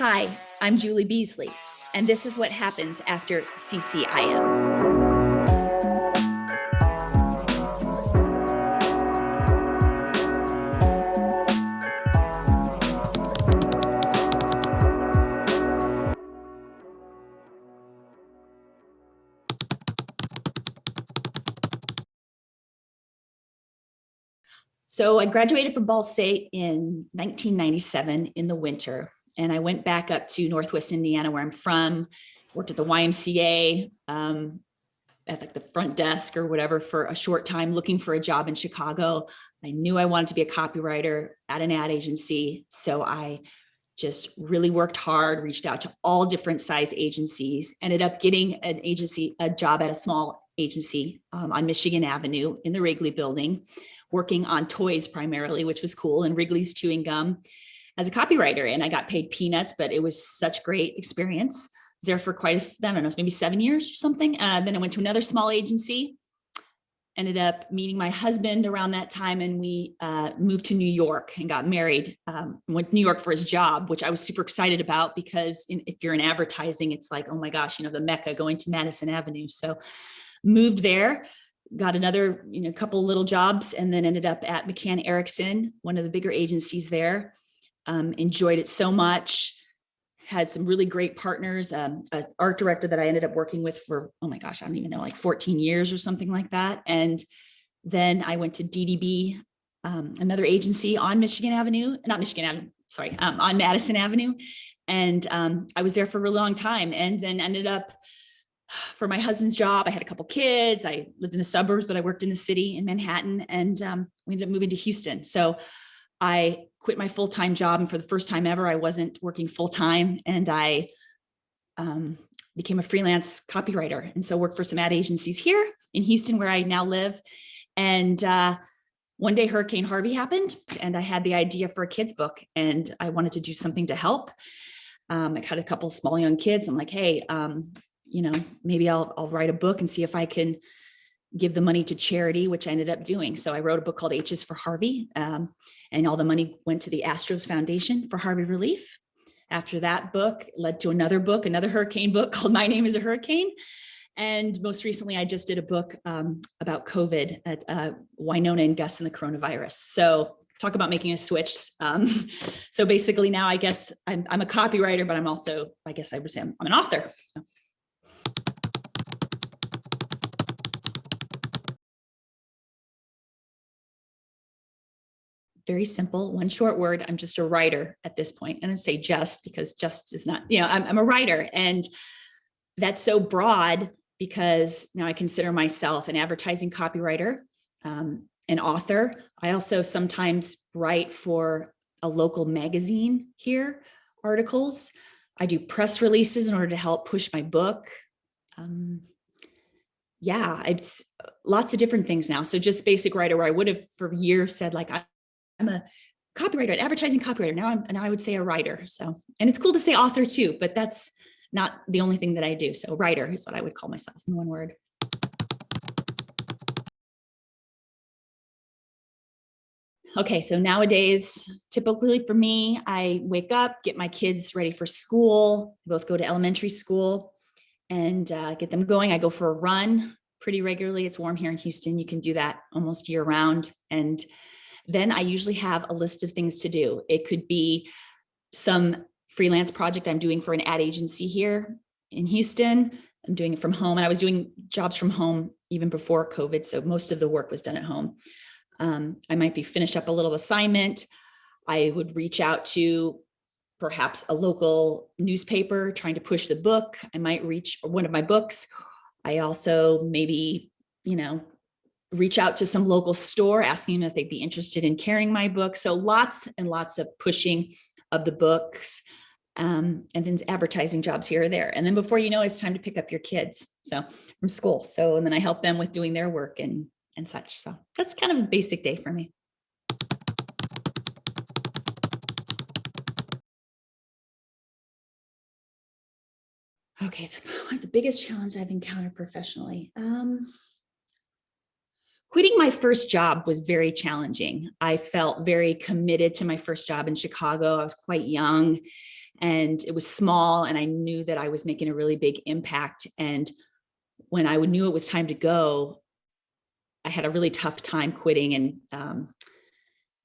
Hi, I'm Julie Beasley, and this is what happens after CCIM. So I graduated from Ball State in 1997 in the winter, and I went back up to Northwest Indiana, where I'm from, worked at the YMCA, at like the front desk or whatever for a short time, looking for a job in Chicago. I knew I wanted to be a copywriter at an ad agency. So I just really worked hard, reached out to all different size agencies, ended up getting a job at a small agency on Michigan Avenue in the Wrigley building, working on toys primarily, which was cool, and Wrigley's chewing gum as a copywriter. And I got paid peanuts, but it was such great experience. I was there for I don't know, maybe 7 years or something. Then I went to another small agency, ended up meeting my husband around that time, and we moved to New York and got married. Went to New York for his job, which I was super excited about because if you're in advertising, it's like, oh my gosh, the Mecca, going to Madison Avenue. So moved there, got another couple little jobs, and then ended up at McCann Erickson, one of the bigger agencies there. Enjoyed it so much. Had some really great partners, an art director that I ended up working with for, oh my gosh, I don't even know, like 14 years or something like that. And then I went to DDB, another agency on Michigan Avenue, not Michigan Avenue, sorry, on Madison Avenue. And I was there for a really long time, and then ended up, for my husband's job, I had a couple kids. I lived in the suburbs, but I worked in the city in Manhattan, and we ended up moving to Houston. So I quit my full-time job, and for the first time ever, I wasn't working full-time, and I became a freelance copywriter. And so worked for some ad agencies here in Houston, where I now live. And one day Hurricane Harvey happened, and I had the idea for a kid's book, and I wanted to do something to help. I had a couple small young kids. I'm like, hey, maybe I'll write a book and see if I can give the money to charity, which I ended up doing. So I wrote a book called H is for Harvey, and all the money went to the Astros Foundation for Harvey Relief. After that book led to another book, another hurricane book called My Name is a Hurricane. And most recently, I just did a book about COVID at Winona and Gus and the coronavirus. So talk about making a switch. So basically now I guess I'm a copywriter, but I'm also, I guess I would say I'm an author. So. Very simple, one short word. I'm just a writer at this point. And I say just because just is not, I'm a writer. And that's so broad because now I consider myself an advertising copywriter, an author. I also sometimes write for a local magazine here, articles. I do press releases in order to help push my book. It's lots of different things now. So just basic writer, where I would have for years said like, I'm a copywriter, an advertising copywriter. Now I would say a writer. So, and it's cool to say author too, but that's not the only thing that I do. So writer is what I would call myself in one word. Okay, so nowadays, typically for me, I wake up, get my kids ready for school. They both go to elementary school, and get them going. I go for a run pretty regularly. It's warm here in Houston. You can do that almost year round. And then I usually have a list of things to do. It could be some freelance project I'm doing for an ad agency here in Houston. I'm doing it from home, and I was doing jobs from home even before COVID. So most of the work was done at home. I might be finished up a little assignment. I would reach out to perhaps a local newspaper trying to push the book. I might reach one of my books. I also maybe, reach out to some local store, asking them if they'd be interested in carrying my book. So lots and lots of pushing of the books, and then advertising jobs here or there. And then before you know it, it's time to pick up your kids from school. So, and then I help them with doing their work and such. So that's kind of a basic day for me. Okay, one of the biggest challenges I've encountered professionally. Quitting my first job was very challenging. I felt very committed to my first job in Chicago. I was quite young, and it was small, and I knew that I was making a really big impact. And when I knew it was time to go, I had a really tough time quitting, and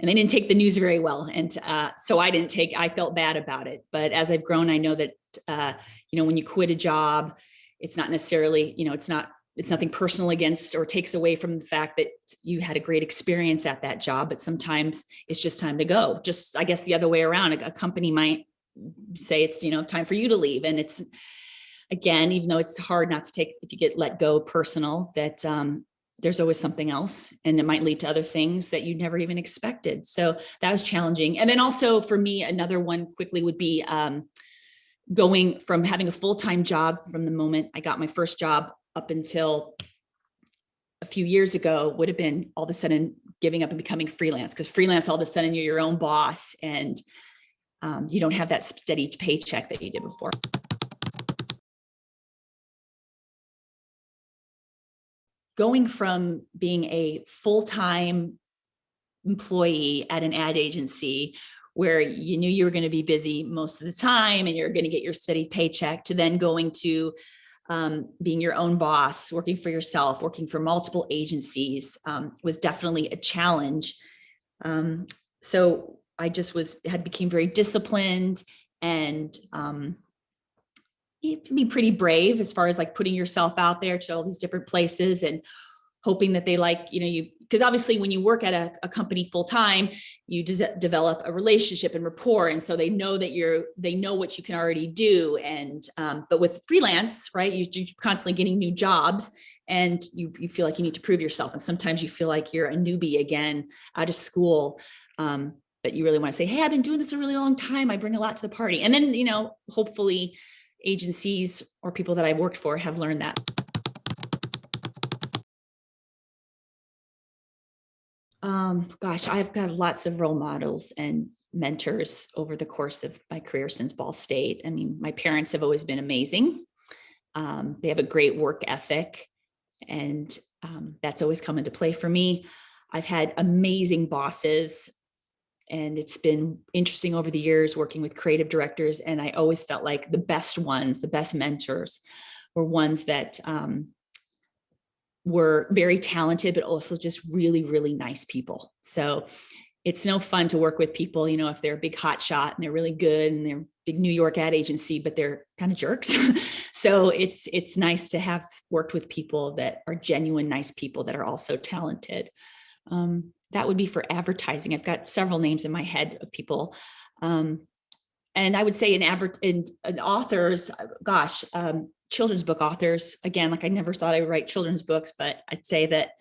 they didn't take the news very well. And so I felt bad about it. But as I've grown, I know that, when you quit a job, it's not necessarily, it's nothing personal against or takes away from the fact that you had a great experience at that job, but sometimes it's just time to go. Just, I guess, the other way around, a company might say it's, time for you to leave. And it's, again, even though it's hard not to take, if you get let go personal, that there's always something else, and it might lead to other things that you never even expected. So that was challenging. And then also for me, another one quickly would be going from having a full-time job from the moment I got my first job up until a few years ago would have been all of a sudden giving up and becoming freelance, because freelance, all of a sudden you're your own boss, and you don't have that steady paycheck that you did before. Going from being a full-time employee at an ad agency where you knew you were going to be busy most of the time and you're going to get your steady paycheck, to then going to being your own boss, working for yourself, working for multiple agencies, was definitely a challenge. So I just became very disciplined, and you have to be pretty brave as far as like putting yourself out there to all these different places and hoping that they like, you, because obviously when you work at a company full time, you develop a relationship and rapport. And so they know that they know what you can already do. And, but with freelance, right, you're constantly getting new jobs, and you feel like you need to prove yourself. And sometimes you feel like you're a newbie again out of school. But you really want to say, hey, I've been doing this a really long time. I bring a lot to the party. And then, hopefully agencies or people that I've worked for have learned that. Gosh, I've got lots of role models and mentors over the course of my career since Ball State. I mean, my parents have always been amazing. They have a great work ethic, and that's always come into play for me. I've had amazing bosses, and it's been interesting over the years working with creative directors. And I always felt like the best mentors were ones that were very talented, but also just really, really nice people. So it's no fun to work with people, if they're a big hot shot and they're really good and they're a big New York ad agency, but they're kind of jerks. So it's nice to have worked with people that are genuine, nice people that are also talented. That would be for advertising. I've got several names in my head of people. And I would say in authors, gosh, children's book authors, again, like I never thought I would write children's books, but I'd say that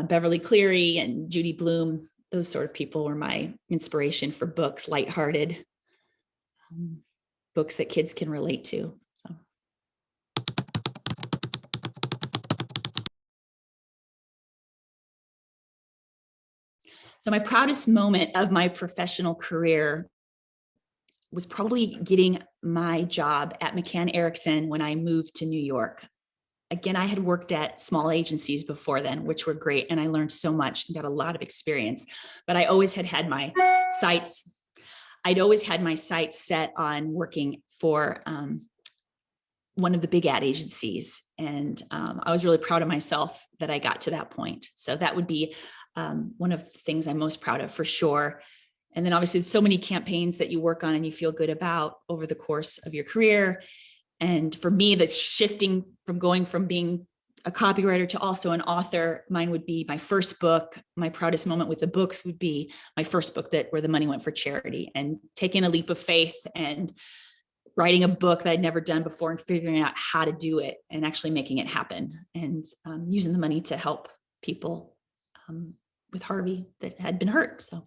Beverly Cleary and Judy Blume, those sort of people were my inspiration for books, lighthearted books that kids can relate to. So my proudest moment of my professional career was probably getting my job at McCann Erickson when I moved to New York. Again, I had worked at small agencies before then, which were great. And I learned so much and got a lot of experience, but I always had my sights. I'd always had my sights set on working for one of the big ad agencies. And I was really proud of myself that I got to that point. So that would be one of the things I'm most proud of, for sure. And then obviously so many campaigns that you work on and you feel good about over the course of your career. And for me, that's shifting from going from being a copywriter to also an author. Mine would be my first book. My proudest moment with the books would be my first book where the money went for charity, and taking a leap of faith and writing a book that I'd never done before and figuring out how to do it and actually making it happen, and using the money to help people with Harvey that had been hurt. So.